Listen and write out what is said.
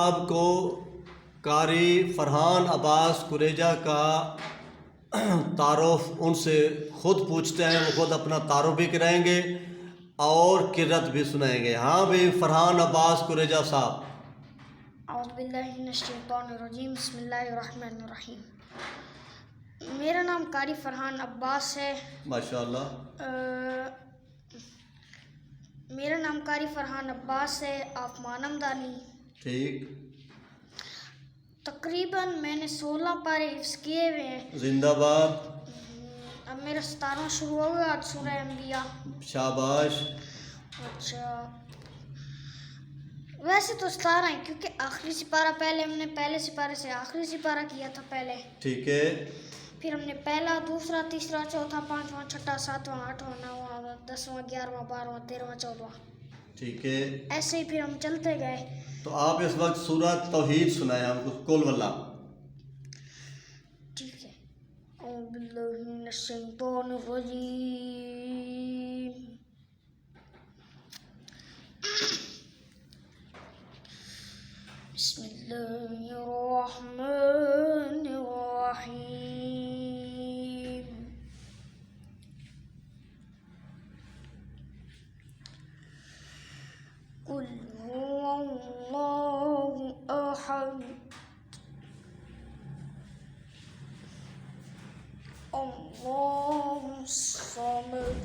साहब को कारी फरहान अब्बास कुरेजा का तारुफ उनसे ख़ुद पूछते हैं, वो ख़ुद अपना तारुफ भी कराएंगे और किरत भी सुनाएंगे। हाँ भाई फरहान अब्बास कुरेजा साहब। औज़ुबिल्लाहिमिनश्शैतानिर्रजीम, बिस्मिल्लाहिर्रहमानिर्रहीम। मेरा नाम कारी फरहान अब्बास है। माशाअल्लाह। मेरा नाम कारी फरहान अब्बास है, आप मानमदानी। ठीक। तकरीबन मैंने 16 पारे हिफ्ज़ किए हुए हैं। जिंदाबाद। अब मेरा 17वां शुरू होगा आज सूरह अंबिया। शाबाश। अच्छा, वैसे तो 17 है क्योंकि आखिरी सिपारा पहले हमने पहले सिपारे से आखिरी सिपारा किया था पहले। ठीक है। फिर हमने पहला, दूसरा, तीसरा, चौथा, पांचवा, छठा, सातवां, आठवां, नौवां, 10वां, 11वां, 12वां, 13वां, 14वां। ठीक है, ऐसे ही फिर हम चलते गए। तो आप इस वक्त सूरह तौहीद सुनाए हमको, कुल वल्लाह। ठीक है। औज़ु बिल्लाहि मिनश शैतानिर रजीम। बिस्मिल्लाहिर्रहमानिर्रहीम। कुल हुवल्लाहु अहद, अल्लाहुस समद,